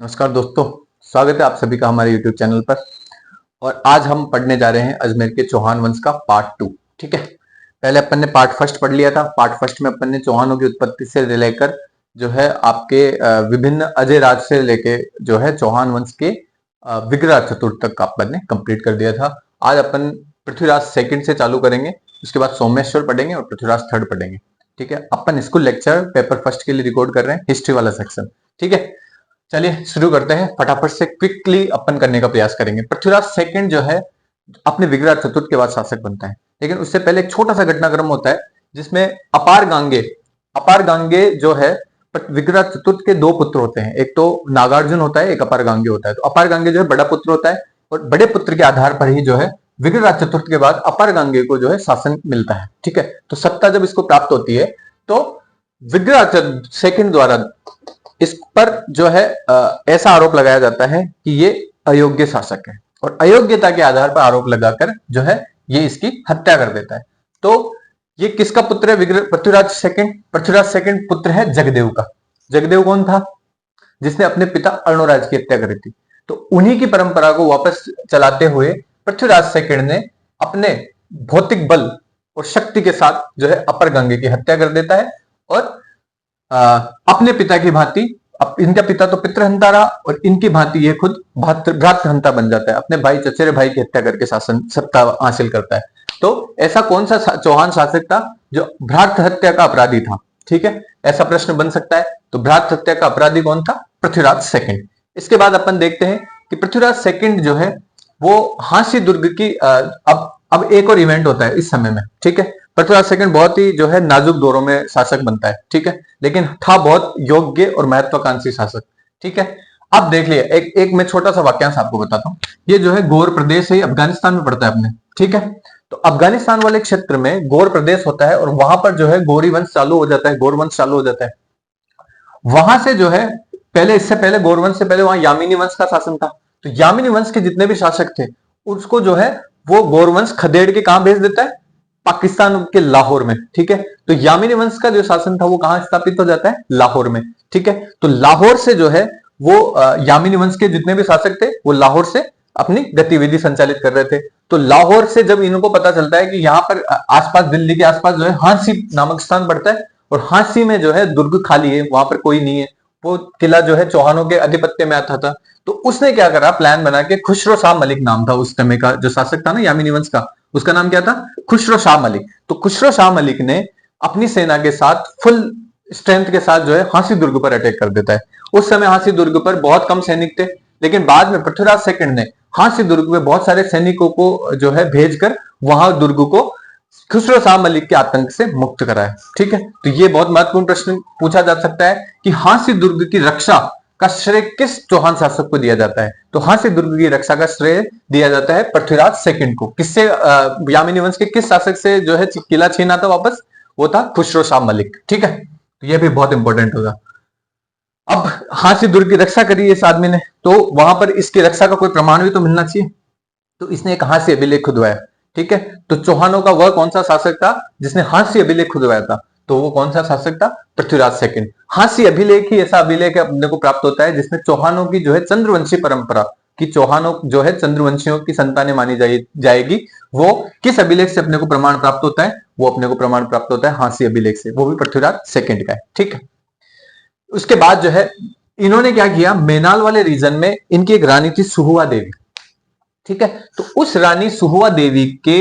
नमस्कार दोस्तों, स्वागत है आप सभी का हमारे YouTube चैनल पर। और आज हम पढ़ने जा रहे हैं अजमेर के चौहान वंश का पार्ट 2। ठीक है, पहले अपन ने पार्ट फर्स्ट पढ़ लिया था। पार्ट फर्स्ट में अपन ने चौहानों की उत्पत्ति से लेकर जो है आपके विभिन्न अजय राज से लेके जो है चौहान वंश के विग्रह चतुर्थ तक का अपन ने कंप्लीट कर दिया था। आज अपन पृथ्वीराज सेकंड से चालू करेंगे, उसके बाद सोमेश्वर पढ़ेंगे और पृथ्वीराज थर्ड पढ़ेंगे। ठीक है, अपन स्कूल लेक्चर पेपर फर्स्ट के लिए रिकॉर्ड कर रहे हैं, हिस्ट्री वाला सेक्शन। ठीक है, चलिए शुरू करते हैं। फटाफट से क्विकली अपन करने का प्रयास करेंगे। पृथ्वीराज सेकंड जो है अपने विग्रह चतुर्थ के बाद शासक बनता है, लेकिन उससे पहले एक छोटा सा घटनाक्रम होता है जिसमें अपार गांगे जो है विग्रह चतुर्थ के दो पुत्र होते हैं। एक तो नागार्जुन होता है, एक अपार गांगे होता है। तो अपार गांगे जो है बड़ा पुत्र होता है और बड़े पुत्र के आधार पर ही जो है विग्रह चतुर्थ के बाद अपार गांगे को जो है शासन मिलता है। ठीक है, तो सत्ता जब इसको प्राप्त होती है तो विग्रह सेकंड द्वारा इस पर जो है ऐसा आरोप लगाया जाता है कि ये अयोग्य शासक है और अयोग्यता के आधार पर आरोप लगाकर जो है ये इसकी हत्या कर देता है। तो ये किसका पुत्र है? पृथ्वीराज सेकंड पुत्र है जगदेव का। जगदेव कौन था? जिसने अपने पिता अर्णोराज की हत्या करी थी। तो उन्हीं की परंपरा को वापस चलाते हुए पृथ्वीराज सेकंड ने अपने भौतिक बल और शक्ति के साथ जो है अपर गंगे की हत्या कर देता है और अपने पिता की भांति, इनका पिता तो पितृहंता रहा और इनकी भांति ये खुद भ्रातृहंता बन जाता है। अपने भाई चचेरे भाई की हत्या करके शासन सत्ता हासिल करता है। तो ऐसा कौन सा चौहान शासक था जो भ्रातृ हत्या का अपराधी था? ठीक है, ऐसा प्रश्न बन सकता है। तो भ्रातृ हत्या का अपराधी कौन था? पृथ्वीराज सेकंड। इसके बाद अपन देखते हैं कि पृथ्वीराज सेकंड जो है वो हांसी दुर्ग की अब एक और इवेंट होता है इस समय में। ठीक है, पृथ्वीराज सेकंड बहुत ही जो है नाजुक दौरों में शासक बनता है। ठीक है, लेकिन था बहुत योग्य और महत्वाकांक्षी शासक। ठीक है, अब देख लिया एक मैं छोटा सा वाक्यांश आपको बताता हूँ। ये जो है गौर प्रदेश है, अफगानिस्तान में पड़ता है अपने। ठीक है, तो अफगानिस्तान वाले क्षेत्र में गौर प्रदेश होता है और वहां पर जो है गौरी वंश चालू हो जाता है, गौर वंश चालू हो जाता है। वहां से जो है इससे पहले गौर वंश से पहले वहां यामिनी वंश का शासन था। तो यामिनी वंश के जितने भी शासक थे उसको जो है वो गौर वंश खदेड़ के कहां भेज देता है? पाकिस्तान के लाहौर में। ठीक है, तो यामिनी वंश का जो शासन था वो कहां स्थापित हो जाता है? लाहौर में। ठीक है, तो लाहौर से जो है वो यामिनी वंश के जितने भी शासक थे वो लाहौर से अपनी गतिविधि संचालित कर रहे थे। तो लाहौर से जब इनको पता चलता है कि यहाँ पर आसपास, दिल्ली के आसपास जो है हांसी नामक स्थान पड़ता है और हांसी में जो है दुर्ग खाली है, वहां पर कोई नहीं है, वो किला जो है चौहानों के आधिपत्य में आता था। तो उसने क्या करा, प्लान बना के, खुसरो शाह मलिक नाम था उस समय का जो शासक था ना यामिनी वंश का, उसका नाम क्या था? खुसरो शाह मलिक। तो खुसरो शाह मलिक ने अपनी सेना के साथ फुल स्ट्रेंथ के साथ जो है हांसी दुर्ग पर अटैक कर देता है। उस समय हांसी दुर्ग पर बहुत कम सैनिक थे, लेकिन बाद में पृथ्वीराज सेकंड ने हांसी दुर्ग में बहुत सारे सैनिकों को जो है भेजकर वहां दुर्ग को खुसरो शाह मलिक के आतंक से मुक्त कराया। ठीक है, तो ये बहुत महत्वपूर्ण प्रश्न पूछा जा सकता है कि हांसी दुर्ग की रक्षा का श्रेय किस चौहान शासक को दिया जाता है? तो हांसी दुर्ग की रक्षा का श्रेय दिया जाता है पृथ्वीराज सेकंड को। किससे? यामिनी वंश के किस शासक से जो है किला छीना था वापस? वो था खुसरो शाह मलिक। ठीक है, तो ये भी बहुत इंपॉर्टेंट होगा। अब हांसी दुर्ग की रक्षा करी इस आदमी ने, तो वहां पर इसकी रक्षा का कोई प्रमाण भी तो मिलना चाहिए। तो इसने एक हांसी अभिलेख खुदवाया। ठीक है, तो चौहानों का वह कौन सा शासक था जिसने हांसी अभिलेख खुदवाया था? तो वो कौन सा शासक था? पृथ्वीराज सेकंड। हांसी अभिलेख ही ऐसा अभिलेख अपने को प्राप्त होता है जिसमें चौहानों की जो है चंद्रवंशी परंपरा की, चौहानों जो है चंद्रवंशियों की संतानें मानी जाएगी, वो किस अभिलेख से अपने को प्रमाण प्राप्त होता है? वो अपने को प्रमाण प्राप्त होता है हांसी अभिलेख से, वो भी पृथ्वीराज सेकंड का है। ठीक है, उसके बाद जो है इन्होंने क्या किया, मेनाल वाले रीजन में इनकी एक रानी थी सुहुआ देवी। ठीक है, तो उस रानी सुहुआ देवी के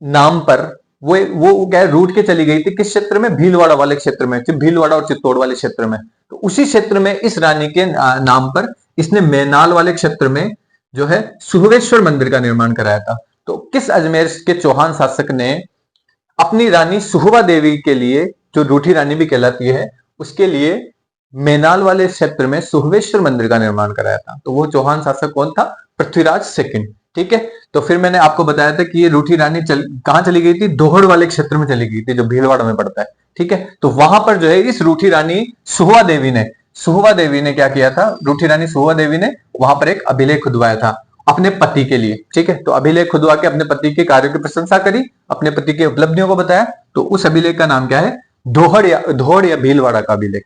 नाम पर वो क्या रूट के चली गई थी किस क्षेत्र में? भीलवाड़ा वाले क्षेत्र में, भीलवाड़ा और चित्तौड़ वाले क्षेत्र में। तो उसी क्षेत्र में इस रानी के नाम पर इसने मेनाल वाले क्षेत्र में जो है सुहवेश्वर मंदिर का निर्माण कराया था। तो किस अजमेर के चौहान शासक ने अपनी रानी सुहुआ देवी के लिए, जो रूठी रानी भी कहलाती है, उसके लिए मेनाल वाले क्षेत्र में सुहवेश्वर मंदिर का निर्माण कराया था? तो वो चौहान शासक कौन था? पृथ्वीराज सेकंड। ठीक है, तो फिर मैंने आपको बताया था कि ये रूठी रानी कहां चली गई थी? दोहड़ वाले क्षेत्र में चली गई थी जो भीलवाड़ा में पड़ता है। ठीक है, तो वहां पर जो है इस रूठी रानी सुहुआ देवी ने क्या किया था? रूठी रानी सुहुआ देवी ने वहां पर एक अभिलेख खुदवाया था अपने पति के लिए। ठीक है, तो अभिलेख खुदवा के अपने पति के कार्यों की प्रशंसा करी, अपने पति की उपलब्धियों को बताया। तो उस अभिलेख का नाम क्या है? दोहड़ या भीलवाड़ा का अभिलेख।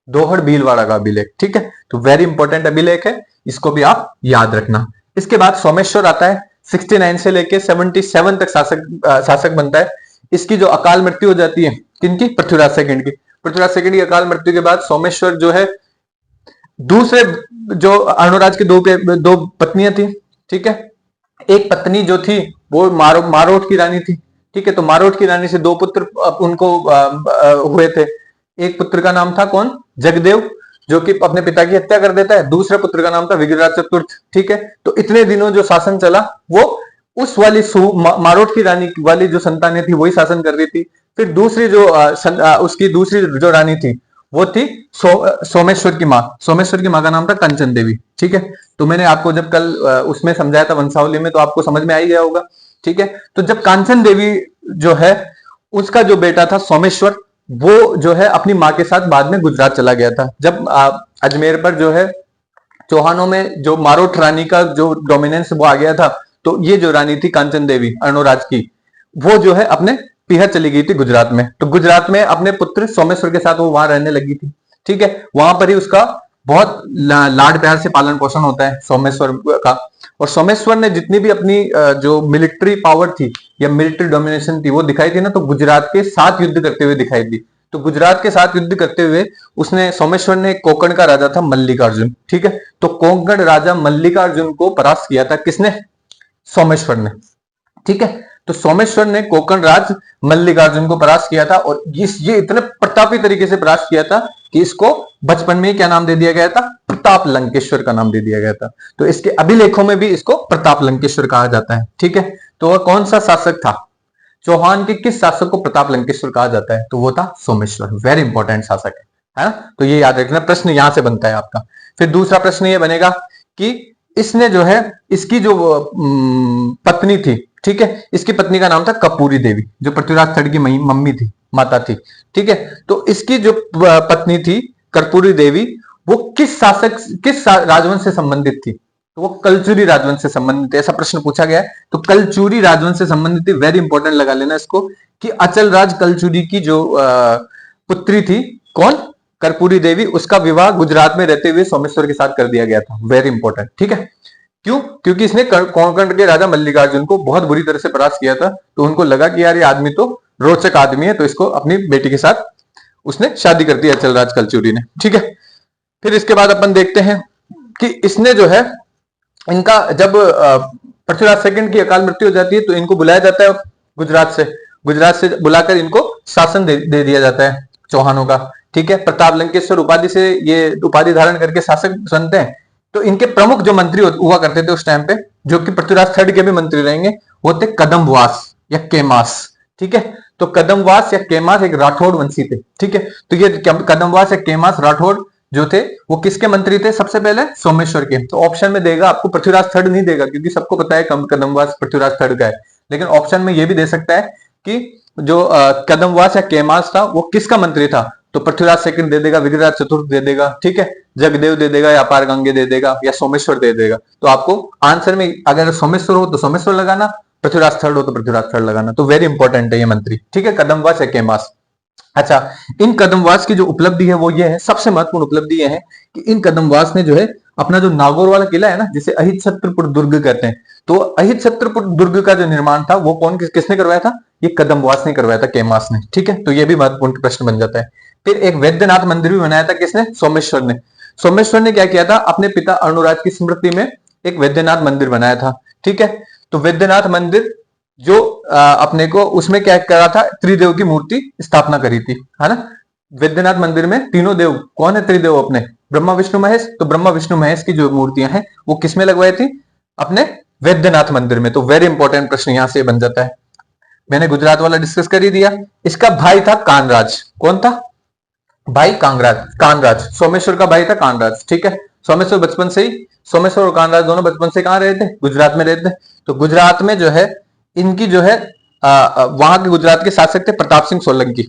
दोहड़ भीलवाड़ा का अभिलेख, ठीक है। तो वेरी इंपॉर्टेंट अभिलेख है, इसको भी आप याद रखना। इसके बाद सोमेश्वर आता है, 69 से लेके 77 तक शासक बनता है। इसकी जो अकाल मृत्यु हो जाती है किनकी, पृथ्वीराज सेकंड की। पृथ्वीराज सेकंड की अकाल मृत्यु के बाद सोमेश्वर जो है दूसरे, जो अर्णोराज की दो पत्नियां थी, ठीक है। एक पत्नी जो थी वो मारोट की रानी थी, ठीक है। तो मारोट की रानी से दो पुत्र उनको हुए थे। एक पुत्र का नाम था कौन, जगदेव, जो कि अपने पिता की हत्या कर देता है। दूसरे पुत्र का नाम था विग्रहराज चतुर्थ, ठीक है। तो इतने दिनों जो शासन चला वो उस वाली मारोट की रानी वाली जो संतानें थी वही शासन कर रही थी। फिर दूसरी जो उसकी दूसरी जो रानी थी वो थी सोमेश्वर की माँ। सोमेश्वर की माँ का नाम था कंचन देवी, ठीक है। तो मैंने आपको जब कल उसमें समझाया था वंशावली में, तो आपको समझ में आ ही गया होगा, ठीक है। तो जब कांचन देवी जो है उसका जो बेटा था सोमेश्वर, वो जो है अपनी माँ के साथ बाद में गुजरात चला गया था। जब अजमेर पर जो है चौहानों में जो मारोठ रानी का जो डोमिनेंस वो आ गया था, तो ये जो रानी थी कांचन देवी अर्णोराज की, वो जो है अपने पीहर चली गई थी गुजरात में। तो गुजरात में अपने पुत्र सोमेश्वर के साथ वो वहां रहने लगी थी, ठीक है। वहां पर ही उसका बहुत लाड प्यार से पालन पोषण होता है सोमेश्वर का। और सोमेश्वर ने जितनी भी अपनी जो मिलिट्री पावर थी या मिलिट्री डोमिनेशन थी वो दिखाई थी ना, तो गुजरात के साथ युद्ध करते हुए दिखाई दी। तो गुजरात के साथ युद्ध करते हुए उसने, सोमेश्वर ने कोंकण का राजा था मल्लिकार्जुन, ठीक है। तो कोंकण राजा मल्लिकार्जुन को परास्त किया था किसने, सोमेश्वर ने, ठीक है। तो सोमेश्वर ने कोंकण राज मल्लिकार्जुन को परास्त किया था, और ये इतने प्रतापी तरीके से परास्त किया था कि इसको बचपन में ही क्या नाम दे दिया गया था, प्रताप लंकेश्वर का नाम दे दिया गया था। तो इसके अभिलेखों में भी इसको प्रताप लंकेश्वर कहा जाता है, ठीक है। तो वह कौन सा शासक था, चौहान के किस शासक को प्रताप लंकेश्वर कहा जाता है, तो वो था सोमेश्वर। वेरी इंपॉर्टेंट शासक है ना। तो ये याद रखना, प्रश्न यहां से बनता है आपका। फिर दूसरा प्रश्न ये बनेगा कि इसने जो है, इसकी जो पत्नी थी, ठीक है, इसकी पत्नी का नाम था कपूरी देवी, जो पृथ्वीराज थर्ड की मम्मी थी, माता थी, ठीक है। तो इसकी जो पत्नी थी कर्पूरी देवी, वो किस राजवंश से संबंधित थी, तो वो कलचुरी राजवंश से संबंधित है। ऐसा प्रश्न पूछा गया है, तो कलचुरी राजवंश से संबंधित थी। वेरी इंपॉर्टेंट लगा लेना इसको, कि अचल राज कलचुरी की जो पुत्री थी कौन, कर्पूरी देवी, उसका विवाह गुजरात में रहते हुए सोमेश्वर के साथ कर दिया गया था। वेरी इंपॉर्टेंट, ठीक है। क्यों, क्योंकि इसने कोंकण के राजा मल्लिकार्जुन को बहुत बुरी तरह से परास्त किया था। तो उनको लगा कि यार ये आदमी तो रोचक आदमी है, तो इसको अपनी बेटी के साथ उसने शादी कर दी अचल राज कलचुरी ने, ठीक है। फिर इसके बाद अपन देखते हैं कि इसने जो है, इनका जब पृथ्वीराज सेकंड की अकाल मृत्यु हो जाती है, तो इनको बुलाया जाता है गुजरात से बुलाकर इनको शासन दे दिया जाता है चौहानों का, ठीक है। प्रताप लंकेश्वर उपाधि से ये उपाधि धारण करके शासक बनते हैं। तो इनके प्रमुख जो मंत्री हुआ करते थे उस टाइम पे, जो कि पृथ्वीराज थर्ड के भी मंत्री रहेंगे, वो थे कदमवास या केमास, ठीक है। तो कदमवास या केमास एक राठौड़ वंशी थे, ठीक है। तो ये कदमवास या केमास राठौड़ जो थे वो किसके मंत्री थे, सबसे पहले सोमेश्वर के। तो ऑप्शन में देगा आपको पृथ्वीराज थर्ड नहीं देगा, क्योंकि सबको पता है कदमवास पृथ्वीराज थर्ड का है। लेकिन ऑप्शन में ये भी दे सकता है कि जो कदमवास या केमास था वो किसका मंत्री था, तो पृथ्वीराज सेकंड दे देगा, विग्रहराज चतुर्थ दे देगा, ठीक है, जगदेव दे देगा, या अपार गंगे दे देगा, या सोमेश्वर दे देगा। तो आपको आंसर में अगर सोमेश्वर हो तो सोमेश्वर लगाना, पृथ्वीराज थर्ड हो तो पृथ्वीराज थर्ड लगाना। तो वेरी इंपॉर्टेंट है ये मंत्री, ठीक है, कदमवास या केमास। अच्छा, इन कदमवास की जो उपलब्धि है वो ये है, सबसे महत्वपूर्ण उपलब्धि ये है कि इन कदमवास ने जो है अपना जो नागौर वाला किला है ना, जिसे अहित छत्रपुर दुर्ग कहते हैं, तो अहित छत्रपुर दुर्ग का जो निर्माण था वो किसने करवाया था, ये कदमवास ने करवाया था, केमास ने, ठीक है। तो ये भी महत्वपूर्ण प्रश्न बन जाता है। फिर एक वैद्यनाथ मंदिर भी बनाया था किसने, सोमेश्वर ने। सोमेश्वर ने क्या किया था, अपने पिता अर्णोराज की स्मृति में एक वैद्यनाथ मंदिर बनाया था, ठीक है। तो वैद्यनाथ मंदिर जो अपने को उसमें क्या करा था, त्रिदेव की मूर्ति स्थापना करी थी, है ना। वैद्यनाथ मंदिर में तीनों देव कौन है, त्रिदेव अपने ब्रह्मा विष्णु महेश। तो ब्रह्मा विष्णु महेश की जो मूर्तियां हैं वो किसमें लगवाई थी, अपने वैद्यनाथ मंदिर में। तो वेरी इंपॉर्टेंट प्रश्न यहां से बन जाता है। मैंने गुजरात वाला डिस्कस कर ही दिया। इसका भाई था कानराज, कौन था भाई, कानराज, सोमेश्वर का भाई था कानराज, ठीक है। सोमेश्वर बचपन से ही, सोमेश्वर और कानराज दोनों बचपन से कहां रहे थे, गुजरात में रहते थे। तो गुजरात में जो है इनकी जो है वहां के गुजरात के शासक थे प्रताप सिंह सोलंकी।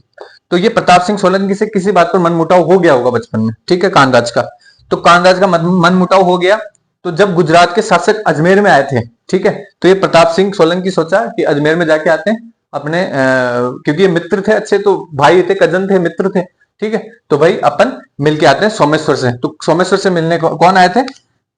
तो ये प्रताप सिंह सोलंकी से किसी बात पर मनमुटाव हो गया होगा बचपन में, ठीक है, कानराज का। तो कानराज का मनमुटाव हो गया। तो जब गुजरात के शासक अजमेर में आए थे, ठीक है, तो ये प्रताप सिंह सोलंकी सोचा कि अजमेर में जाके आते हैं अपने क्योंकि ये मित्र थे अच्छे, तो भाई थे, कजन थे, मित्र थे, ठीक है। तो भाई अपन मिलके आते हैं सोमेश्वर से। तो सोमेश्वर से मिलने कौन आए थे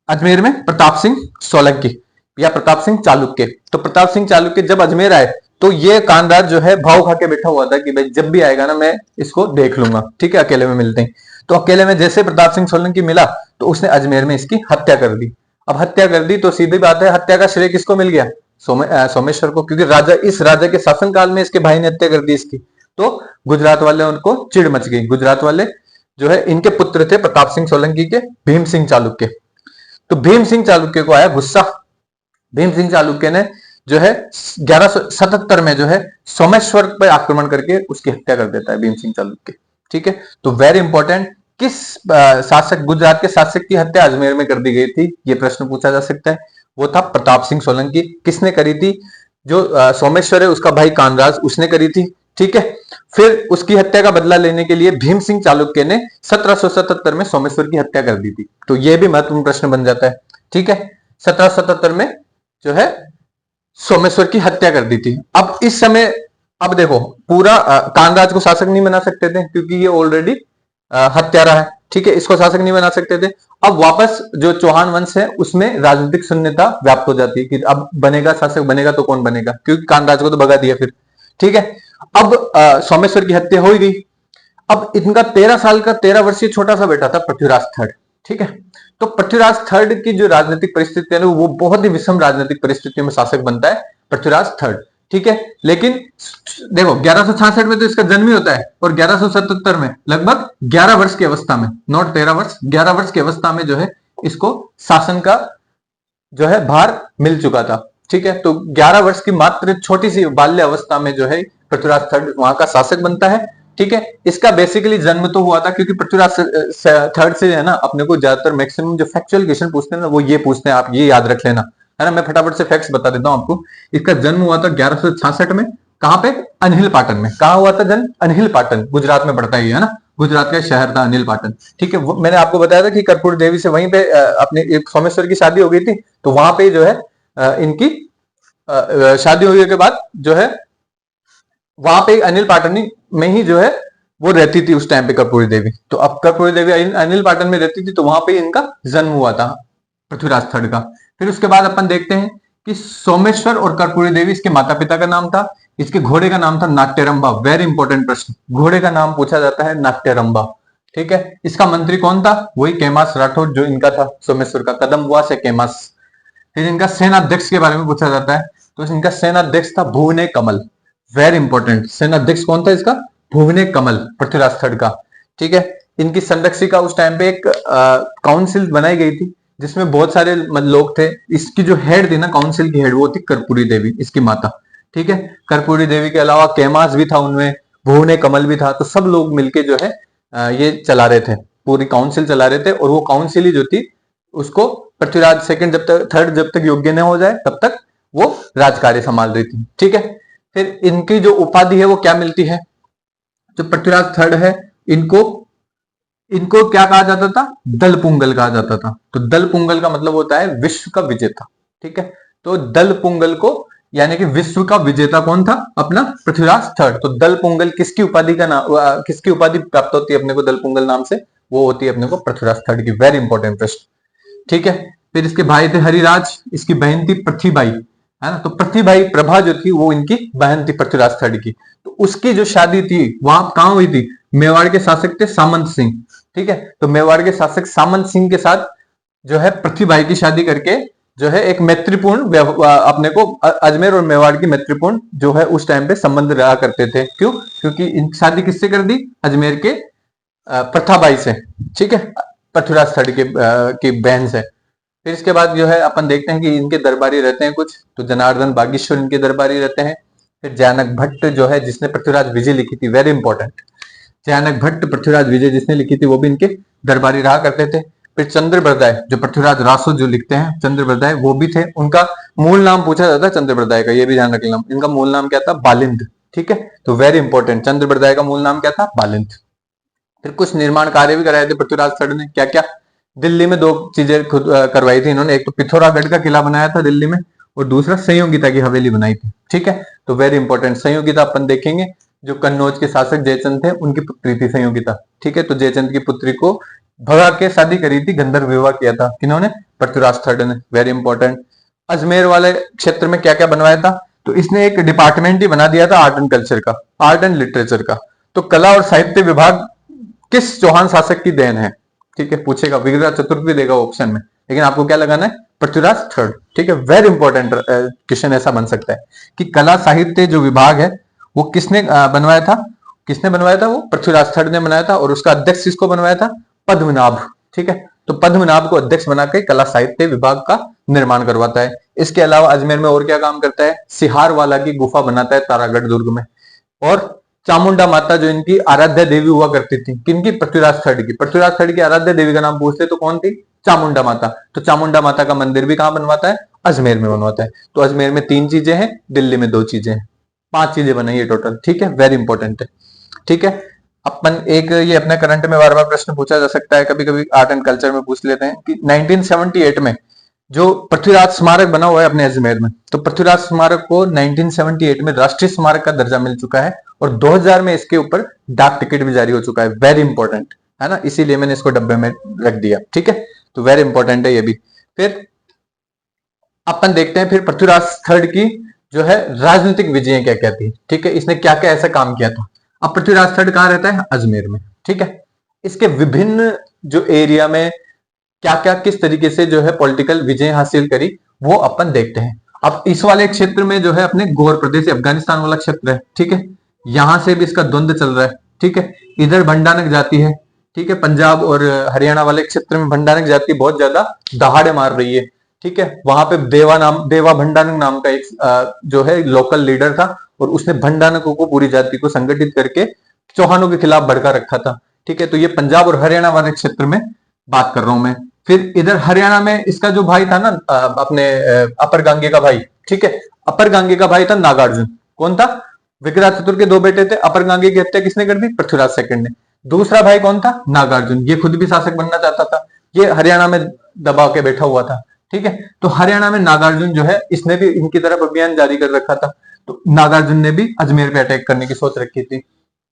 अजमेर में? प्रताप सिंह सोलंकी या प्रताप सिंह चालुक्य। तो प्रताप सिंह चालुक्य जब अजमेर आए तो ये कानराज जो है भाव खा के बैठा हुआ था कि भाई जब भी आएगा ना मैं इसको देख लूंगा, ठीक है, अकेले में मिलते हैं। तो अकेले में जैसे प्रताप सिंह सोलंकी मिला तो उसने अजमेर में इसकी हत्या कर दी। अब हत्या कर दी तो सीधी बात है हत्या का श्रेय किसको मिल गया? सोमेश्वर को, क्योंकि इस राजा के शासनकाल में इसके भाई ने हत्या कर दी इसकी। तो गुजरात वाले उनको चिढ़ मच गई। गुजरात वाले जो है इनके पुत्र थे प्रताप सिंह सोलंकी के भीम सिंह चालुक्य। तो भीम सिंह चालुक्य को आया गुस्सा। भीम सिंह चालुक्य ने जो है 1177 में जो है सोमेश्वर पर आक्रमण करके उसकी हत्या कर देता है भीम सिंह चालुक्य, ठीक है। तो वेरी इंपॉर्टेंट, किस शासक, गुजरात के शासक की हत्या अजमेर में कर दी गई थी? ये प्रश्न पूछा जा सकता है। वो था प्रताप सिंह सोलंकी। किसने करी थी? जो सोमेश्वर है उसका भाई कानराज, उसने करी थी, ठीक है। फिर उसकी हत्या का बदला लेने के लिए भीम सिंह चालुक्य ने 1777 में सोमेश्वर की हत्या कर दी थी। तो यह भी महत्वपूर्ण प्रश्न बन जाता है, ठीक है। 1777 में जो है सोमेश्वर की हत्या कर दी थी। अब इस समय, अब देखो, पूरा कानराज को शासक नहीं बना सकते थे क्योंकि ये ऑलरेडी हत्यारा है, ठीक है, इसको शासक नहीं बना सकते थे। अब वापस जो चौहान वंश है उसमें राजनीतिक शून्यता व्याप्त हो जाती है कि अब बनेगा शासक, बनेगा तो कौन बनेगा, क्योंकि कानराज को तो भगा दिया फिर, ठीक है। अब सोमेश्वर की हत्या हो गई। अब इनका 13 साल का 13 वर्षीय छोटा सा बेटा था पृथ्वीराज थर्ड, ठीक है। तो पृथ्वीराज थर्ड की जो राजनीतिक परिस्थिति है वो बहुत ही विषम राजनीतिक परिस्थितियों में शासक बनता है पृथ्वीराज थर्ड, ठीक है। लेकिन देखो 1166 में तो इसका जन्म ही होता है और 1177 में लगभग 11 वर्ष की अवस्था में, नॉट 13 वर्ष, 11 वर्ष की अवस्था में जो है इसको शासन का जो है भार मिल चुका था, ठीक है। तो 11 वर्ष की मात्र छोटी सी बाल्य अवस्था में जो है पृथ्वीराज थर्ड वहां का शासक बनता है, ठीक है। इसका बेसिकली जन्म तो हुआ था क्योंकि पृथ्वीराज थर्ड से है ना अपने को ज्यादातर मैक्सिमम जो फैक्चुअल क्वेश्चन पूछते हैं ना वो ये पूछते हैं, आप ये याद रख लेना, है ना। मैं फटाफट से फैक्ट्स बता देता हूं आपको। इसका जन्म हुआ था 1166 में। कहां पे? अनहिल पाटन में। कहां हुआ था जन्म? अनहिल पाटन, गुजरात में पड़ता है ना, गुजरात का शहर था अनिल पाटन, ठीक है। मैंने आपको बताया था कि कर्पूर देवी से वहीं पे अपने सोमेश्वर की शादी हो गई थी। तो वहां पे जो है इनकी शादी होने के बाद जो है वहां पे अनिल पाटन में ही जो है वो रहती थी उस टाइम पे कर्पूरी देवी। तो अब कर्पूरी देवी अनिल पाटन में रहती थी तो वहां पे इनका जन्म हुआ था पृथ्वीराज थर्ड का। फिर उसके बाद अपन देखते हैं कि सोमेश्वर और कर्पूरी देवी, इसके माता पिता का नाम था, इसके घोड़े का नाम था नाट्यरंबा। वेरी इंपॉर्टेंट प्रश्न, घोड़े का नाम पूछा जाता है नाट्यरंबा, ठीक है। इसका मंत्री कौन था? वही केमास राठौर जो इनका था सोमेश्वर का, कदमवास है केमास। फिर इनका सेनाध्यक्ष के बारे में पूछा जाता है, तो इनका सेनाध्यक्ष था भुवने कमल। वेरी इंपॉर्टेंट, सेनाध्यक्ष कौन था इसका? भुवने कमल, पृथ्वीराज थर्ड का, ठीक है। इनकी संरक्षिका उस टाइम पे एक काउंसिल बनाई गई थी जिसमें बहुत सारे लोग थे। इसकी जो हेड थी ना काउंसिल की हेड, वो थी कर्पूरी देवी, इसकी माता, ठीक है। कर्पूरी देवी के अलावा केमास भी था उनमें, भुवने कमल भी था। तो सब लोग मिलके जो है ये चला रहे थे, पूरी काउंसिल चला रहे थे। और वो काउंसिल ही जो थी उसको पृथ्वीराज सेकंड जब तक, थर्ड जब तक योग्य न हो जाए तब तक वो राजकार्य संभाल रही थी, ठीक है। फिर इनकी जो उपाधि है वो क्या मिलती है? जो पृथ्वीराज थर्ड है इनको क्या कहा जाता था? दल पुंगल कहा जाता था। तो दल पुंगल का मतलब होता है विश्व का विजेता, ठीक है। तो दल पुंगल को यानी कि विश्व का विजेता कौन था? अपना पृथ्वीराज थर्ड। तो दल पुंगल किसकी उपाधि का नाम, किसकी उपाधि प्राप्त होती है अपने को दल पुंगल नाम से? वो होती है अपने को पृथ्वीराज थर्ड की। वेरी इंपॉर्टेंट प्रश्न, ठीक है। फिर इसके भाई थे हरिराज, इसकी बहन थी पृथ्वीबाई, है ना। तो पृथ्वीबाई प्रभा जो थी वो इनकी बहन थी पृथ्वीराज थर्ड की। तो उसकी जो शादी थी वहां कहां हुई थी? मेवाड़ के शासक थे सामंत सिंह, ठीक है। तो मेवाड़ के शासक सामंत सिंह के साथ जो है पृथ्वीबाई की शादी करके जो है एक मैत्रीपूर्ण अपने को अजमेर और मेवाड़ की मैत्रीपूर्ण जो है उस टाइम पे संबंध रहा करते थे। क्यों? क्योंकि इन शादी किससे कर दी? अजमेर के प्रथाबाई से, ठीक है, पृथ्वीराज थर्ड की बहन से। फिर इसके बाद जो है अपन देखते हैं कि इनके दरबारी रहते हैं कुछ, तो जनार्दन बागेश्वर इनके दरबारी रहते हैं। फिर जयानक भट्ट जो है जिसने पृथ्वीराज विजय लिखी थी, वेरी इंपॉर्टेंट, जयानक भट्ट पृथ्वीराज विजय जिसने लिखी थी वो भी इनके दरबारी रहा करते थे। फिर चंद्रबरदाय जो पृथ्वीराज रासो जो लिखते हैं चंद्रबरदाय वो भी थे। उनका मूल नाम पूछा जाता है चंद्रबरदाय का, ये भी ध्यान रख लेना। इनका मूल नाम क्या था? बालिंद, ठीक है। तो वेरी इंपॉर्टेंट, चंद्रबरदाय का मूल नाम क्या था? बालिंद। फिर कुछ निर्माण कार्य भी कराए थे पृथ्वीराज थर्ड ने। क्या क्या? दिल्ली में 2 चीजें करवाई थी इन्होंने। एक तो पिथौरागढ़ का किला बनाया था दिल्ली में और दूसरा संयोगिता की हवेली बनाई थी, ठीक है। तो वेरी इंपॉर्टेंट, संयोगिता अपन देखेंगे जो कन्नौज के शासक जयचंद थे उनकी पुत्री थी संयोगिता। ठीक है, तो जयचंद की पुत्री को भगा के शादी करी थी, गंधर्व विवाह किया था किन्होंने? पृथ्वीराज थर्ड ने। Very important. अजमेर वाले क्षेत्र में क्या क्या बनवाया था? तो इसने एक डिपार्टमेंट ही बना दिया था आर्ट एंड कल्चर का, आर्ट एंड लिटरेचर का। तो कला और साहित्य विभाग किस चौहान शासक की देन है? ठीक है, पूछेगा, विग्रह चतुर्थ भी देगा ऑप्शन में, लेकिन आपको क्या लगाना है? पृथ्वीराज थर्ड। ठीक है, वेरी इंपॉर्टेंट क्वेश्चन ऐसा बन सकता है कि कला साहित्य जो विभाग है वो किसने बनवाया था? किसने बनवाया था? वो पृथ्वीराज थर्ड ने बनाया था। और उसका अध्यक्ष किसको बनवाया था? पद्मनाभ। ठीक है, तो पद्मनाभ को अध्यक्ष बनाकर कला साहित्य विभाग का निर्माण करवाता है। इसके अलावा अजमेर में और क्या काम करता है? सिहार वाला की गुफा बनाता है तारागढ़ दुर्ग में। और चामुंडा माता जो इनकी आराध्य देवी हुआ करती थी, किनकी? पृथ्वीराज थर्ड की। पृथ्वीराज थर्ड की आराध्य देवी का नाम पूछते तो कौन थी? चामुंडा माता। तो चामुंडा माता का मंदिर भी कहां बनवाता है? अजमेर में बनवाता है। तो अजमेर में 3 चीजें हैं, दिल्ली में 2 चीजें हैं, 5 चीजें बनाई है टोटल। ठीक है, वेरी इंपॉर्टेंट है। ठीक है, अपन एक ये अपने करंट में बार बार प्रश्न पूछा जा सकता है, कभी कभी आर्ट एंड कल्चर में पूछ लेते हैं कि 1978 में जो पृथ्वीराज स्मारक बना हुआ है अपने अजमेर में, तो पृथ्वीराज स्मारक को 1978 में राष्ट्रीय स्मारक का दर्जा मिल चुका है और 2000 में इसके ऊपर डाक टिकट भी जारी हो चुका है। वेरी इंपॉर्टेंट है ना, इसीलिए मैंने इसको डब्बे में रख दिया। ठीक है, तो वेरी इंपॉर्टेंट है ये भी। फिर अपन देखते हैं फिर पृथ्वीराज थर्ड की जो है राजनीतिक विजय क्या क्या थी। ठीक है, इसने क्या क्या ऐसा काम किया था। अब पृथ्वीराज थर्ड कहां रहता है? अजमेर में। ठीक है, इसके विभिन्न जो एरिया में क्या क्या किस तरीके से जो है पॉलिटिकल विजय हासिल करी वो अपन देखते हैं। अब इस वाले क्षेत्र में जो है अपने गौर प्रदेश अफगानिस्तान वाला क्षेत्र है। ठीक है, यहां से भी इसका द्वंद्व चल रहा है। ठीक है, इधर भंडानक जाति है। ठीक है, पंजाब और हरियाणा वाले क्षेत्र में भंडानक जाति बहुत ज्यादा दहाड़े मार रही है। ठीक है, वहां पे देवा भंडानक नाम का एक जो है लोकल लीडर था और उसने भंडानकों को पूरी जाति को संगठित करके चौहानों के खिलाफ भड़का रखा था। ठीक है, तो ये पंजाब और हरियाणा वाले क्षेत्र में बात कर रहा हूं मैं। फिर इधर हरियाणा में इसका जो भाई था ना अपने अपर गांगे का भाई। ठीक है, अपर गांगे का भाई था नागार्जुन। कौन था? विग्रह चतुर के 2 बेटे थे। अपर गांगे की हत्या किसने कर दी? पृथ्वीराज सेकंड ने। दूसरा भाई कौन था? नागार्जुन। ये खुद भी शासक बनना चाहता था, ये हरियाणा में दबा के बैठा हुआ था। ठीक है, तो हरियाणा में नागार्जुन जो है इसने भी इनकी तरफ अभियान जारी कर रखा था। तो नागार्जुन ने भी अजमेर पे अटैक करने की सोच रखी थी।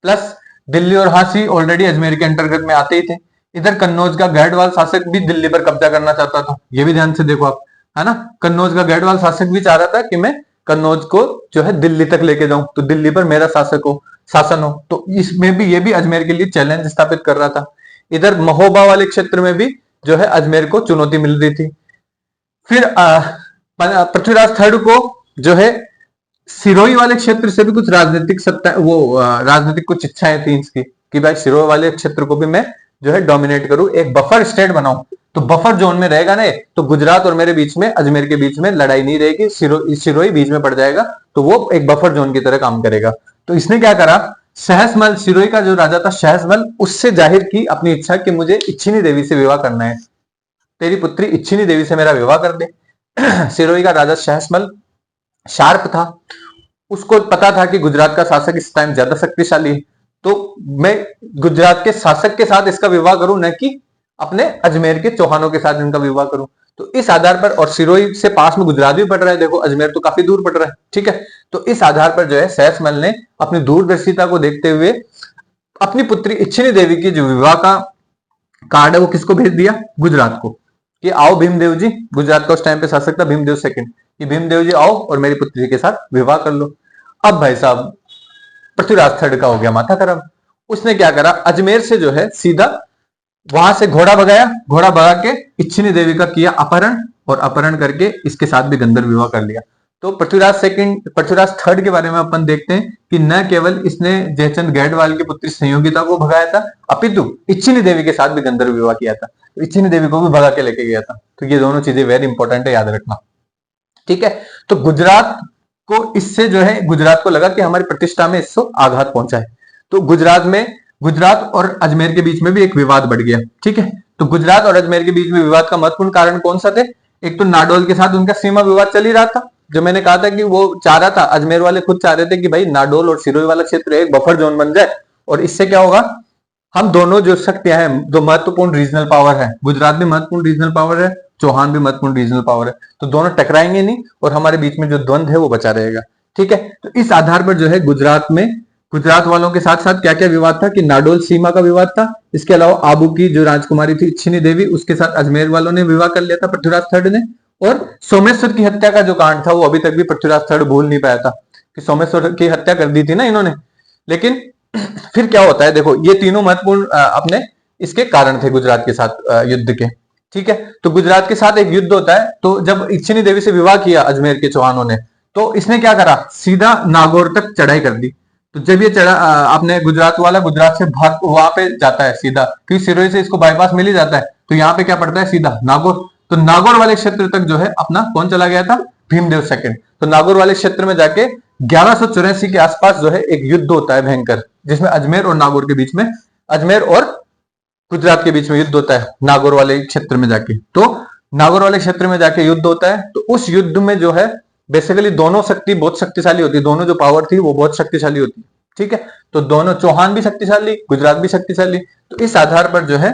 प्लस दिल्ली और हांसी ऑलरेडी अजमेर के अंतर्गत में आते ही थे। इधर कन्नौज का गैडवाल शासक भी दिल्ली पर कब्जा करना चाहता था, ये भी ध्यान से देखो आप, है ना। कन्नौज का गैडवाल शासक भी चाह रहा था कि मैं कन्नौज को जो है दिल्ली तक लेके जाऊं, तो दिल्ली पर मेरा शासन हो। तो इसमें भी ये भी अजमेर के लिए चैलेंज स्थापित कर रहा था। इधर महोबा वाले क्षेत्र में भी जो है अजमेर को चुनौती मिल रही थी। फिर पृथ्वीराज थर्ड को जो है सिरोही वाले क्षेत्र से भी कुछ राजनीतिक सत्ता राजनीतिक कुछ इच्छाएं थी इसकी कि भाई सिरोही वाले क्षेत्र को भी मैं जो है डोमिनेट करूं, एक बफर स्टेट बनाऊं। तो बफर जोन में रहेगा ना, तो गुजरात और मेरे बीच में, अजमेर के बीच में लड़ाई नहीं रहेगी, सिरोही बीच में पड़ जाएगा, तो वो एक बफर जोन की तरह काम करेगा। तो इसने क्या करा, सहसमल, सिरोही का जो राजा था सहसमल, उससे जाहिर की अपनी इच्छा कि मुझे इच्छिनी देवी से विवाह करना है, तेरी पुत्री इच्छिनी देवी से मेरा विवाह कर दे। सिरोही का राजा सहसमल शार्प था, उसको पता था कि गुजरात का शासक इस टाइम ज्यादा शक्तिशाली है, तो मैं गुजरात के शासक के साथ इसका विवाह करूं, न कि अपने अजमेर के चौहानों के साथ इनका विवाह करूं। तो इस आधार पर, और सिरोही से पास में गुजरात भी पड़ रहा है, देखो अजमेर तो काफी दूर पड़ रहा है। ठीक है, तो इस आधार पर जो है सहसमल ने अपनी दूरदर्शिता को देखते हुए अपनी पुत्री इच्छिनी देवी की जो विवाह का कार्ड है वो किसको भेज दिया? गुजरात को, कि आओ भीमदेव जी, गुजरात का उस टाइम पे शासक था भीमदेव सेकंड, कि भीमदेव जी आओ और मेरी पुत्री के साथ विवाह कर लो। अब भाई साहब पृथ्वीराज थर्ड का हो गया माथा खराब। उसने क्या करा, अजमेर से जो है सीधा वहां से घोड़ा भगाया, घोड़ा भगा के इच्छिनी देवी का किया अपहरण, और अपहरण करके इसके साथ भी गंधर्व विवाह कर लिया। तो पृथ्वीराज थर्ड के बारे में अपन देखते हैं कि न केवल इसने जयचंद गैडवाल की पुत्री संयोगिता को भगाया था, अपितु इच्छिनी देवी के साथ भी गंधर्व विवाह किया था, तो इच्छिनी देवी को भी भगा के लेके गया था। तो ये दोनों चीजें वेरी इंपॉर्टेंट है, याद रखना। ठीक है, तो गुजरात को इससे जो है, गुजरात को लगा कि हमारी प्रतिष्ठा में इससे आघात पहुंचा है, तो गुजरात और अजमेर के बीच में भी एक विवाद बढ़ गया। ठीक है, तो गुजरात और अजमेर के बीच में विवाद का महत्वपूर्ण कारण कौन सा थे? एक तो नाडोल के साथ उनका सीमा विवाद चल ही रहा था, जो मैंने कहा था कि वो चाह रहा था, अजमेर वाले खुद चाह रहे थे कि भाई नाडोल और सिरोही वाला क्षेत्र एक बफर जोन बन जाए, और इससे क्या होगा, हम दोनों जो शक्तियां हैं, जो महत्वपूर्ण रीजनल पावर है, गुजरात भी महत्वपूर्ण रीजनल पावर है, चौहान भी महत्वपूर्ण रीजनल पावर है, तो दोनों टकराएंगे नहीं और हमारे बीच में जो द्वंद्व है वो बचा रहेगा। ठीक है, तो इस आधार पर जो है गुजरात में गुजरात वालों के साथ साथ क्या क्या विवाद था कि नाडोल सीमा का विवाद था। इसके अलावा आबू की जो राजकुमारी थी इच्छिनी देवी, उसके साथ अजमेर वालों ने विवाह कर लिया था पृथ्वीराज थर्ड ने। और सोमेश्वर की हत्या का जो कांड था वो अभी तक भी पृथ्वीराज थर्ड भूल नहीं पाया था कि सोमेश्वर की हत्या कर दी थी ना इन्होंने। लेकिन फिर क्या होता है, देखो ये तीनों महत्वपूर्ण अपने इसके कारण थे गुजरात के साथ युद्ध के। ठीक है, तो गुजरात के साथ एक युद्ध होता है, तो जब इच्छिनी देवी से विवाह किया अजमेर के चौहानों ने, तो इसने क्या करा, सीधा नागौर तक चढ़ाई कर दी। तो जब ये चढ़ा आपने गुजरात वाला गुजरात से भाग वहां पे जाता है सीधा, क्योंकि सिरोही से इसको बाईपास मिल ही जाता है, तो यहाँ पे क्या पड़ता है सीधा नागौर। तो नागौर वाले क्षेत्र तक जो है अपना कौन चला गया था, भीमदेव सेकंड। तो नागौर वाले क्षेत्र में जाके 1184 के आसपास जो है एक युद्ध होता है भयंकर, जिसमें अजमेर और नागौर के बीच में, अजमेर और गुजरात के बीच में युद्ध होता है नागौर वाले क्षेत्र में जाके। तो नागौर वाले क्षेत्र में जाके युद्ध होता है, तो उस युद्ध में जो है बेसिकली दोनों शक्ति बहुत शक्तिशाली होती है, दोनों जो पावर थी वो बहुत शक्तिशाली होती है। ठीक है, तो दोनों चौहान भी शक्तिशाली, गुजरात भी शक्तिशाली। तो इस आधार पर जो है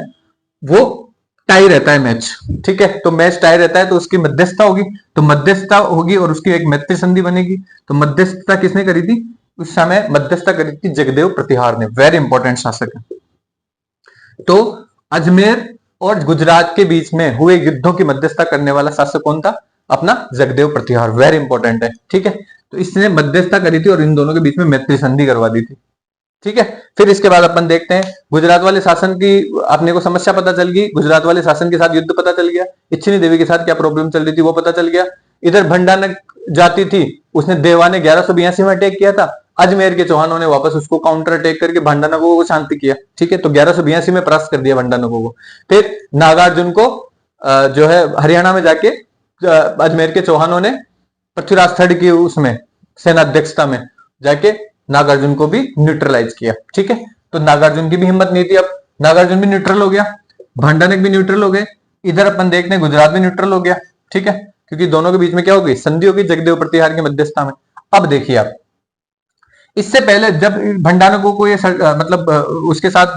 वो टाई रहता है मैच। ठीक है, तो मैच टाई रहता है तो उसकी मध्यस्थता होगी, तो मध्यस्थता होगी और उसकी एक मैत्री संधि बनेगी। तो मध्यस्थता किसने करी थी, उस समय मध्यस्थता करी थी जगदेव प्रतिहार ने, वेरी इंपॉर्टेंट शासक है। तो अजमेर और गुजरात के बीच में हुए युद्धों की मध्यस्थता करने वाला शासक कौन था, अपना जगदेव प्रतिहार, वेरी इंपॉर्टेंट है। ठीक है, तो इसने मध्यस्थता करी थी और इन दोनों के बीच में मैत्री संधि करवा दी थी। ठीक है, फिर इसके बाद अपन देखते हैं गुजरात वाले शासन की, अपने को समस्या पता चल गई, गुजरात वाले शासन के साथ युद्ध पता चल गया, इच्छिनी देवी के साथ क्या प्रॉब्लम चल रही थी वो पता चल गया। इधर भंडानक जाति थी, उसने देवा ने 1182 में अटैक किया था, अजमेर के चौहानों ने वापस उसको काउंटर अटैक करके भंडानकों को शांति किया। ठीक है, तो 1182 में परास्त कर दिया भंडानकों को। फिर नागार्जुन को जो है हरियाणा में जाके अजमेर के चौहानों ने पृथ्वीराज थर्ड की उसमें सेनाध्यक्षता में जाके नागार्जुन को भी न्यूट्रलाइज किया। ठीक है, तो नागार्जुन की भी हिम्मत नहीं थी, अब नागार्जुन भी न्यूट्रल हो गया, भंडानक भी न्यूट्रल हो गए, इधर अपन देखते हैं गुजरात भी न्यूट्रल हो गया। ठीक है, क्योंकि दोनों के बीच में क्या होगी, संधि होगी जगदेव प्रतिहार की मध्यस्थता में। अब देखिए आप, इससे पहले जब भंडानकों को ये मतलब उसके साथ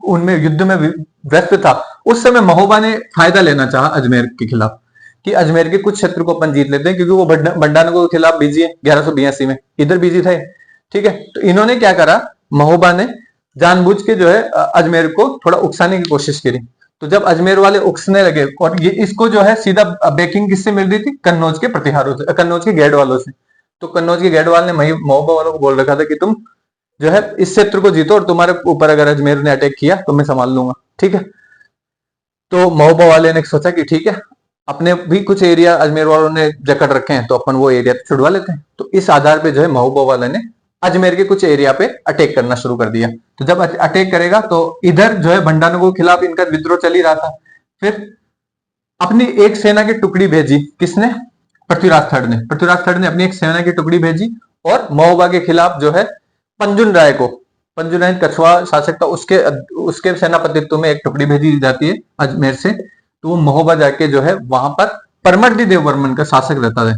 उनमें युद्ध में व्यस्त था, उस समय महोबा ने फायदा लेना चाहा अजमेर के खिलाफ, कि अजमेर के कुछ क्षेत्र को अपन जीत लेते हैं, क्योंकि वो भंडानकों के खिलाफ बिजी है 1182 में, इधर बिजी थे। ठीक है, तो इन्होंने क्या करा, महोबा ने जानबूझ के जो है अजमेर को थोड़ा उकसाने की कोशिश करी। तो जब अजमेर वाले उकसने लगे, और ये इसको जो है सीधा बैकिंग किससे मिल रही थी, कन्नौज के प्रतिहारों से, कन्नौज के गैड वालों से। तो कन्नौज के गैडवाल ने महोबा वालों को बोल रखा था कि तुम जो है इस क्षेत्र को जीतो और तुम्हारे ऊपर अगर अजमेर ने अटैक किया तो मैं संभाल लूंगा। ठीक है, तो महोबा वाले ने सोचा कि ठीक है, अपने भी कुछ एरिया अजमेर वालों ने जकड़ रखे हैं तो अपन वो एरिया तो छुड़वा लेते हैं। तो इस आधार पे जो है महोबा वाले ने अजमेर के कुछ एरिया पे अटैक करना शुरू कर दिया। तो जब अटैक करेगा तो इधर जो है भंडानकों के खिलाफ इनका विद्रोह चल ही रहा था। फिर अपनी एक सेना की टुकड़ी भेजी, किसने, पृथ्वीराज थर्ड ने। पृथ्वीराज थर्ड ने अपनी एक सेना की टुकड़ी भेजी और महोबा के खिलाफ जो है पंजुन राय को, पंजुन राय कछवा शासक था, उसके सेनापतित्व में एक टुकड़ी भेजी जाती है अजमेर से। तो वो महोबा जाके जो है वहां पर परमर्दी देव वर्मन का शासक रहता है।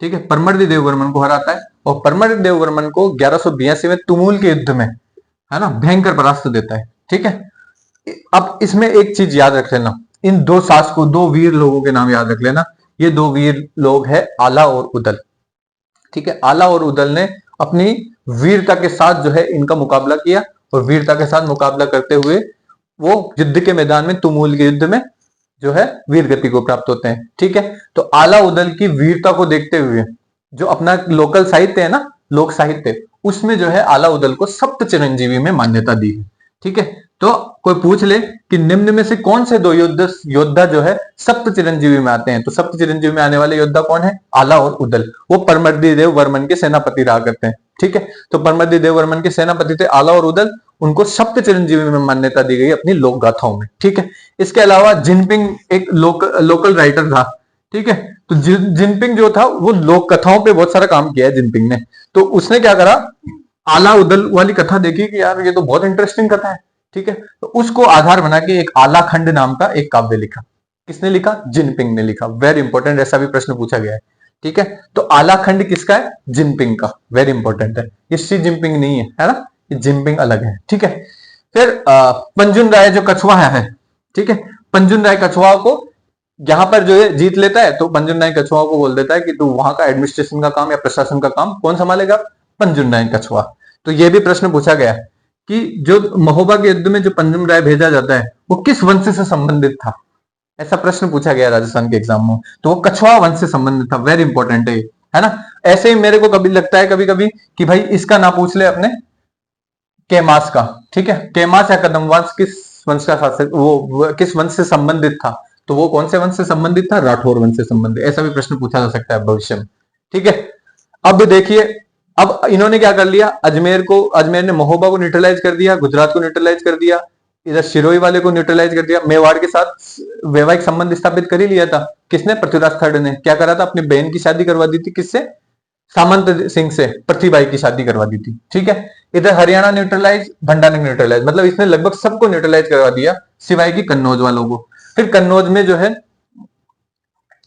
ठीक है, परमर्दी देव वर्मन को हराता है और परमर्दी देव वर्मन को 1182 में तुमुल के युद्ध में, है ना, भयंकर परास्त देता है। ठीक है, अब इसमें एक चीज याद रख लेना, इन दो शासकों, दो वीर लोगों के नाम याद रख लेना। ये दो वीर लोग है आला और उदल। ठीक है, आला और उदल ने अपनी वीरता के साथ जो है इनका मुकाबला किया, और वीरता के साथ मुकाबला करते हुए वो युद्ध के मैदान में, तुमुल के युद्ध में जो है वीर गति को प्राप्त होते हैं। ठीक है, तो आला उदल की वीरता को देखते हुए जो अपना लोकल साहित्य है ना, लोक साहित्य, उसमें जो है आला उदल को सप्त चिरंजीवी में मान्यता दी है। ठीक है, तो कोई पूछ ले कि निम्न में से कौन से दो योद्धा जो है सप्त चिरंजीवी में आते हैं, तो सप्त चिरंजीवी में आने वाले योद्धा कौन है, आला और उदल। वो परमर्दी देव वर्मन के सेनापति रहा करते हैं। ठीक है, तो परमर्दी देव वर्मन के सेनापति थे आला और उदल, उनको सप्त चिरंजीवी में मान्यता दी गई अपनी लोक गाथाओं में। ठीक है, इसके अलावा जिनपिंग एक लोकल राइटर था। ठीक है, तो जिनपिंग जो था वो लोक कथाओं पे बहुत सारा काम किया है जिनपिंग ने। तो उसने क्या करा, आला उदल वाली कथा देखी कि यार ये तो बहुत इंटरेस्टिंग कथा है। ठीक है, तो उसको आधार बना के एक आला खंड नाम का एक काव्य लिखा। किसने लिखा, जिनपिंग ने लिखा। वेरी इंपॉर्टेंट, ऐसा भी प्रश्न पूछा गया है। ठीक है, तो आला खंड किसका है, जिनपिंग का, वेरी इंपॉर्टेंट है। ये शी जिनपिंग नहीं है ना, ये जिनपिंग अलग है। ठीक है, फिर पंजुन राय जो कछुआ है, ठीक है, पंजुन राय कछुआ को यहां पर जो है जीत लेता है, तो पंजुन राय कछुआ को बोल देता है कि तू वहां का एडमिनिस्ट्रेशन का काम या प्रशासन का काम कौन संभालेगा, पंजुन राय कछुआ। तो ये भी प्रश्न पूछा गया कि जो महोबा के युद्ध में जो पंजम राय भेजा जाता है वो किस वंश से संबंधित था। ऐसा प्रश्न पूछा गया राजस्थान के एग्जाम में, तो वो कछवा वंश से संबंधित था। वेरी इंपॉर्टेंट है ना। ऐसे ही मेरे को कभी लगता है कभी कभी कि भाई इसका ना पूछ ले अपने केमास का, ठीक है, केमास या कदम वंश किस वंश का शासक, वो किस वंश से संबंधित था, तो वो कौन से वंश से संबंधित था, राठौर वंश से संबंधित। ऐसा भी प्रश्न पूछा जा सकता है भविष्य में, ठीक है। अब देखिए, अब इन्होंने क्या कर लिया, अजमेर ने महोबा को न्यूट्रलाइज कर दिया, गुजरात को न्यूट्रलाइज कर दिया, इधर सिरोही वाले को न्यूट्रलाइज कर दिया, मेवाड़ के साथ वैवाहिक संबंध स्थापित कर ही लिया था। किसने, पृथ्वीराज थर्ड ने क्या करा था, अपनी बहन की शादी करवा दी थी, किससे, सामंत सिंह से पृथ्वीबाई की शादी करवा दी थी, ठीक है। इधर हरियाणा न्यूट्रलाइज, भंडारन न्यूट्रलाइज, मतलब इसने लगभग सबको न्यूट्रलाइज करवा दिया सिवाय की कन्नौज वालों को। फिर कन्नौज में जो है,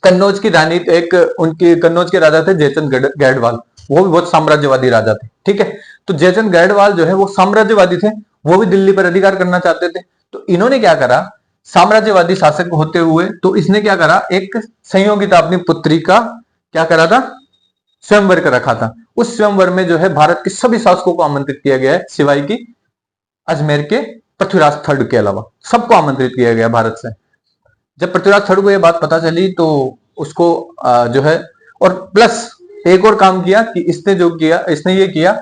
कन्नौज की रानी, एक उनकी कन्नौज के राजा थे जयचंद गैडवाल, वो भी बहुत साम्राज्यवादी राजा थे, ठीक है। तो जयचंद गैडवाल जो है वो साम्राज्यवादी थे, वो भी दिल्ली पर अधिकार करना चाहते थे। तो इन्होंने क्या करा, साम्राज्यवादी शासक होते हुए, तो इसने क्या करा, एक संयोगिता अपनी पुत्री का क्या करा था, स्वयंवर कर रखा था। उस स्वयंवर में जो है भारत के सभी शासकों को आमंत्रित किया गया है, सिवाय की अजमेर के पृथ्वीराज थर्ड के अलावा सबको आमंत्रित किया गया भारत से। जब पृथ्वीराज थर्ड को यह बात पता चली तो उसको जो है, और प्लस एक और काम किया कि इसने ये किया,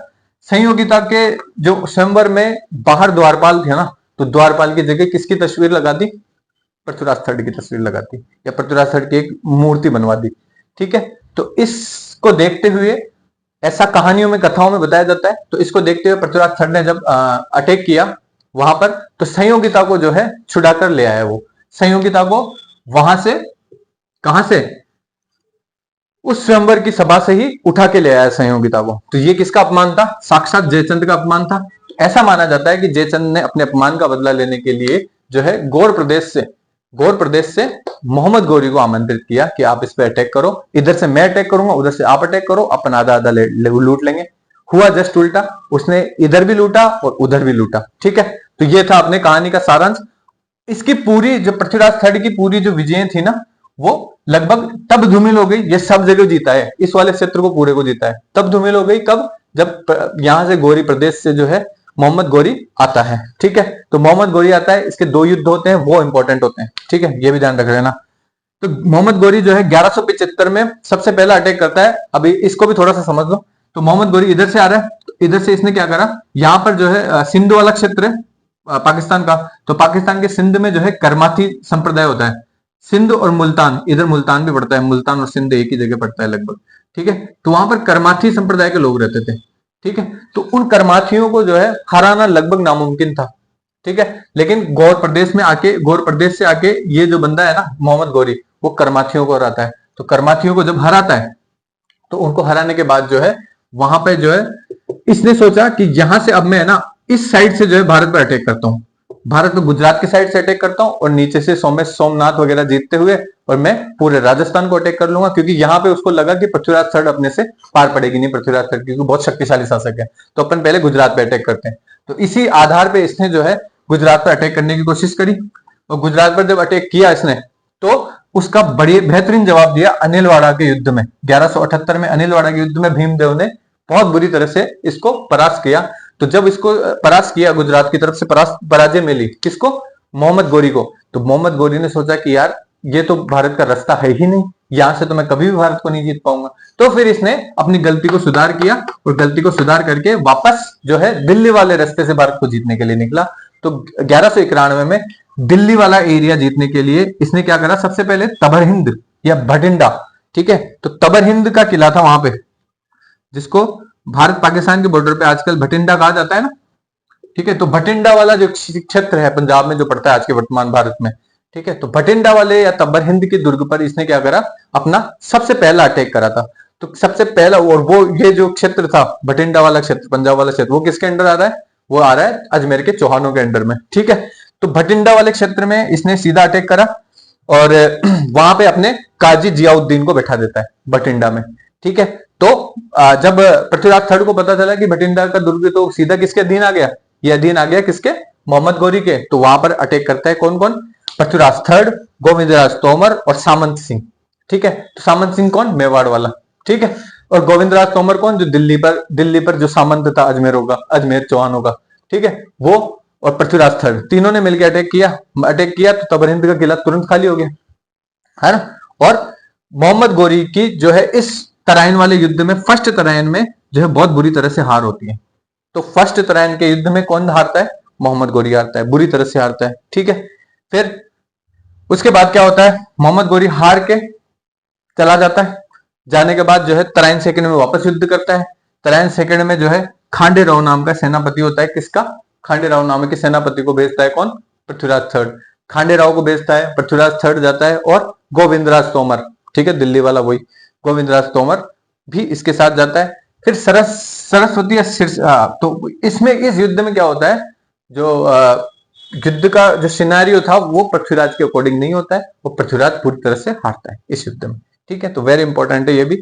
संयोगिता के जो स्वयंवर में बाहर द्वारपाल थे ना, तो द्वारपाल की जगह किसकी तस्वीर लगा दी, पृथ्वीराज थर्ड की तस्वीर लगा दी, या पृथ्वीराज थर्ड की एक मूर्ति बनवा दी, ठीक है। तो इसको देखते हुए, ऐसा कहानियों में, कथाओं में बताया जाता है, तो इसको देखते हुए पृथ्वीराज थर्ड ने जब अटैक किया वहां पर, तो संयोगिता को जो है छुड़ाकर ले आया। वो संयोगिता को वहां से, कहां से, उस स्वयंवर की सभा से ही उठा के ले आया संयोगिता को। तो ये किसका अपमान था, साक्षात जयचंद का अपमान था। ऐसा माना जाता है कि जयचंद ने अपने अपमान का बदला लेने के लिए जो है गौर प्रदेश से मोहम्मद गौरी को आमंत्रित किया कि आप इस पे अटैक करो, इधर से मैं अटैक करूंगा, उधर से आप अटैक करो, अपन आधा आधा लूट लेंगे। हुआ जस्ट उल्टा, उसने इधर भी लूटा और उधर भी लूटा, ठीक है। तो ये था अपने कहानी का सारांश। इसकी पूरी जो पृथ्वीराज थर्ड की पूरी जो विजय थी ना, वो लगभग तब धूमिल हो गई, ये सब जगह जीता है, इस वाले क्षेत्र को पूरे को जीता है, तब धूमिल हो गई कब, जब यहां से गौरी प्रदेश से जो है मोहम्मद गौरी आता है, ठीक है। तो मोहम्मद गौरी आता है, इसके 2 युद्ध होते हैं, वो इंपॉर्टेंट होते हैं, ठीक है, ये भी ध्यान रख लेना। तो मोहम्मद गौरी जो है 1175 में सबसे पहला अटैक करता है। अभी इसको भी थोड़ा सा समझ लो। तो मोहम्मद गौरी इधर से आ रहा है, तो इधर से इसने क्या करा, यहां पर जो है सिंध वाला क्षेत्र है पाकिस्तान का, तो पाकिस्तान के सिंध में जो है करमाथी संप्रदाय होता है, सिंध और मुल्तान, इधर मुल्तान भी पड़ता है, मुल्तान और सिंध एक ही जगह पड़ता है लगभग, ठीक है। तो वहां पर करमाथी संप्रदाय के लोग रहते थे, ठीक है। तो उन करमाथियों को जो है हराना लगभग नामुमकिन था, ठीक है। लेकिन गौर प्रदेश से आके ये जो बंदा है ना मोहम्मद गौरी, वो करमाथियों को हराता है। तो करमाथियों को जब हराता है, तो उनको हराने के बाद जो है वहां पे जो है इसने सोचा कि यहां से अब मैं है ना इस साइड से जो है भारत पर अटैक करता हूं, भारत में गुजरात के साइड से अटैक करता हूं, और नीचे से सोमनाथ वगैरह जीतते हुए और मैं पूरे राजस्थान को अटैक कर लूंगा, क्योंकि यहां पे उसको लगा कि पृथ्वीराज थर्ड अपने से पार पड़ेगी नहीं, पृथ्वीराज थर्ड क्योंकि बहुत शक्तिशाली शासक है, तो अपन पहले गुजरात पे अटैक करते हैं। तो इसी आधार पे इसने जो है गुजरात पर अटैक करने की कोशिश करी, और गुजरात पर जब अटैक किया इसने, तो उसका बड़ी बेहतरीन जवाब दिया अनिलवाड़ा के युद्ध में। 1178 में अनिलवाड़ा के युद्ध में भीमदेव ने बहुत बुरी तरह से इसको परास्त किया। तो जब इसको परास्त किया, गुजरात की तरफ से पराजय मिली, किसको, मोहम्मद गौरी को। तो मोहम्मद गौरी ने सोचा कि यार ये तो भारत का रास्ता है ही नहीं, यहां से तो मैं कभी भी भारत को नहीं जीत पाऊंगा। तो फिर इसने अपनी गलती को सुधार किया, और गलती को सुधार करके वापस जो है दिल्ली वाले रास्ते से भारत को जीतने के लिए निकला। तो 1191 में दिल्ली वाला एरिया जीतने के लिए इसने क्या करा, सबसे पहले तबर हिंद या भटिंडा, ठीक है। तो तबर हिंद का किला था वहां पे, जिसको भारत पाकिस्तान के बॉर्डर पे आजकल भटिंडा कहा जाता है ना, ठीक है। तो भटिंडा वाला जो क्षेत्र है पंजाब में जो पड़ता है आज के वर्तमान भारत में, ठीक है। तो भटिंडा वाले या तब्बर हिंद के दुर्ग पर इसने क्या करा, अपना सबसे पहला अटैक करा था। तो सबसे पहला, और वो ये जो क्षेत्र था भटिंडा वाला क्षेत्र, पंजाब वाला क्षेत्र, वो किसके अंडर आ रहा है, वो आ रहा है अजमेर के चौहानों के अंडर में, ठीक है। तो भटिंडा वाले क्षेत्र में इसने सीधा अटैक करा, और वहां पे अपने काजी जियाउद्दीन को बैठा देता है भटिंडा में, ठीक है। तो जब पृथ्वीराज थर्ड को पता चला कि भटिंडा का दुर्ग तो सीधा किसके अधीन आ गया, ये अधीन आ गया किसके, मोहम्मद गौरी के, तो वहां पर अटैक करता है कौन कौन, पृथ्वीराज थर्ड, गोविंदराज तोमर और सामंत सिंह, ठीक है। तो सामंत सिंह कौन, मेवाड़ वाला, ठीक है। और गोविंदराज तोमर कौन, जो दिल्ली पर जो सामंत था अजमेर चौहानों का, ठीक है, वो और पृथ्वीराज थर्ड, तीनों ने मिलकर अटैक किया तो तबर हिंद का किला तुरंत खाली हो गया, है ना। और मोहम्मद गोरी की जो है इस तराइन वाले युद्ध में, फर्स्ट तराइन में जो है बहुत बुरी तरह से हार होती है। तो फर्स्ट तराइन के युद्ध में कौन हारता है, मोहम्मद गोरी हारता है, बुरी तरह से हारता है, ठीक है। फिर उसके बाद क्या होता है, मोहम्मद गोरी हार के चला जाता है, जाने के बाद जो है तराइन सेकंड में वापस युद्ध करता है। तराइन सेकंड में जो है खांडे राव नाम का सेनापति होता है, किसका, खांडे राव नाम के सेनापति को भेजता है कौन, पृथ्वीराज थर्ड, खांडे राव को भेजता है, पृथ्वीराज थर्ड जाता है और गोविंदराज तोमर, ठीक है, दिल्ली वाला वही गोविंदराज तोमर भी इसके साथ जाता है। फिर सरस्वती तो इसमें इस युद्ध में क्या होता है, जो युद्ध का जो सिनेरियो था वो पृथ्वीराज के अकॉर्डिंग नहीं होता है, वो पृथ्वीराज पूरी तरह से हारता है इस युद्ध में, ठीक है। तो वेरी इंपॉर्टेंट है ये भी,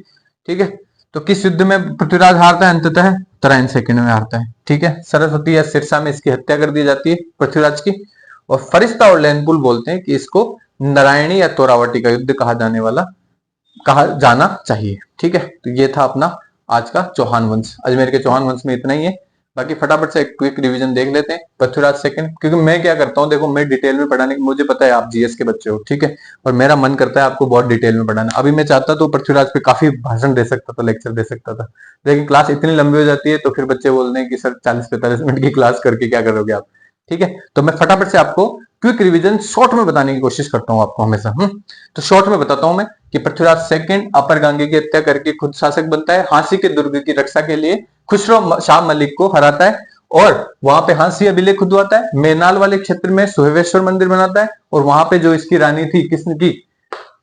ठीक है। तो किस युद्ध में पृथ्वीराज हारता है, अंततः तराइन सेकंड में हारता है, ठीक है। सरस्वती या सिरसा में इसकी हत्या कर दी जाती है पृथ्वीराज की, और फरिश्ता और लैनपुल बोलते हैं कि इसको नारायणी या तोरावटी का युद्ध कहा जाना चाहिए, ठीक है। तो ये था अपना आज का चौहान वंश, अजमेर के चौहान वंश में इतना ही है। बाकी फटाफट से एक क्विक रिवीजन देख लेते हैं पृथ्वीराज सेकंड, क्योंकि मैं क्या करता हूँ, देखो मैं डिटेल में पढ़ाने की, मुझे पता है आप जीएस के बच्चे हो, ठीक है, और मेरा मन करता है आपको बहुत डिटेल में पढ़ाना। अभी मैं चाहता तो पृथ्वीराज पे काफी भाषण दे सकता था, लेक्चर दे सकता था, लेकिन क्लास इतनी लंबी हो जाती है तो फिर बच्चे बोलते हैं कि सर 40-45 मिनट की क्लास करके क्या करोगे आप, ठीक है। तो मैं फटाफट से आपको क्विक रिवीजन शॉर्ट में बताने की कोशिश करता हूं आपको हमेशा। तो शॉर्ट में बताता हूं मैं कि पृथ्वीराज सेकंड अपर गांगे की हत्या करके खुद शासक बनता है, हांसी के दुर्ग की रक्षा के लिए खुसरो शाह मलिक को हराता है, और वहां पे हांसी अभिलेख खुदवाता है, मेनाल वाले क्षेत्र में सुहेवेश्वर मंदिर बनाता है, और वहां पे जो इसकी रानी थी, किसने की,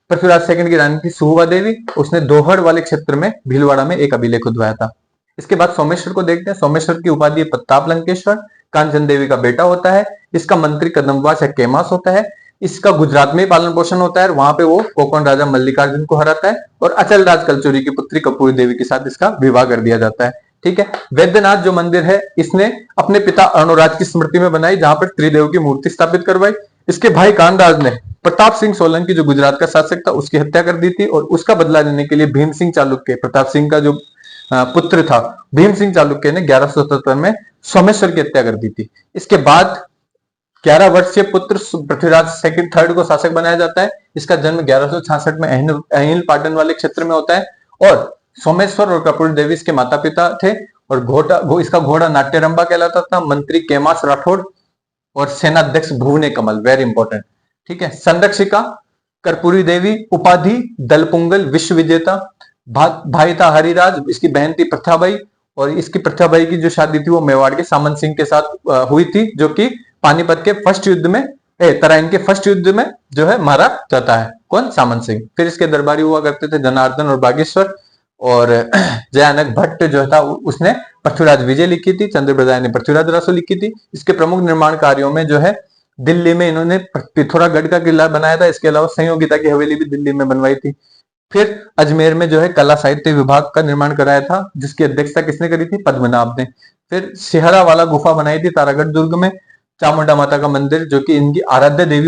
पृथ्वीराज सेकंड की रानी थी सुहुवा देवी, उसने दोहड़ वाले क्षेत्र में भीलवाड़ा में एक अभिलेख खुदवाया था। इसके बाद सोमेश्वर को देखते हैं। सोमेश्वर की उपाधि प्रताप लंकेश्वर, कांचन देवी का बेटा होता है, इसका मंत्री कदम्बास या केमास होता है, इसका गुजरात में पालन पोषण होता है, वहां पे वो कोकण राजा मल्लिकार्जुन को हराता है, और अचल राज कलचुरी की पुत्री कपूरी देवी के साथ इसका विवाह कर दिया जाता है, ठीक है। वैद्यनाथ जो मंदिर है इसने अपने पिता अर्णोराज की स्मृति में बनाई, जहां पर त्रिदेव की मूर्ति स्थापित करवाई। इसके भाई कानराज ने प्रताप सिंह सोलंकी जो गुजरात का शासक था उसकी हत्या कर दी थी, और उसका बदला लेने के लिए भीम सिंह चालुक्य, प्रताप सिंह का जो पुत्र था, भीम सिंह चालुक्य ने 1177 में सोमेश्वर की हत्या कर दी थी। इसके बाद 11 वर्षीय पुत्र पृथ्वीराज सेकंड थर्ड को शासक बनाया जाता है। इसका जन्म 1166 में अहिल पाटन वाले क्षेत्र में होता है, और सोमेश्वर और कपूर देवी इसके माता पिता थे, और इसका घोड़ा नाट्यरंबा कहलाता था, मंत्री केमास राठौड़, और सेनाध्यक्ष भुवने कमल, वेरी इंपॉर्टेंट, ठीक है। संरक्षिका कर्पूरी देवी, उपाधि दलपुंगल विश्व विजेता, भाई था हरिराज, इसकी बहन थी प्रथाबाई, और इसकी प्रथाबाई की जो शादी थी वो मेवाड़ के सामंत सिंह के साथ हुई थी, जो कि पानीपत के फर्स्ट युद्ध में, तराइन के फर्स्ट युद्ध में जो है मारा जाता है, कौन, सामंत सिंह। फिर इसके दरबारी हुआ करते थे जनार्दन और बागेश्वर, और जयानक भट्ट जो था उसने पृथ्वीराज विजय लिखी थी, चंद्रप्रदाय ने पृथ्वीराज रासो लिखी थी। इसके प्रमुख निर्माण कार्यों में जो है दिल्ली में इन्होंने पिथौरागढ़ का किला बनाया था, इसके अलावा संयोगिता की हवेली भी दिल्ली में बनवाई थी। फिर अजमेर में जो है कला साहित्य विभाग का निर्माण कराया था, जिसकी अध्यक्षता किसने करी थी, पद्मनाभ ने। फिर सिहरा वाला गुफा बनाई थी तारागढ़ दुर्ग में, चामुंडा माता का मंदिर जो कि इनकी आराध्य देवी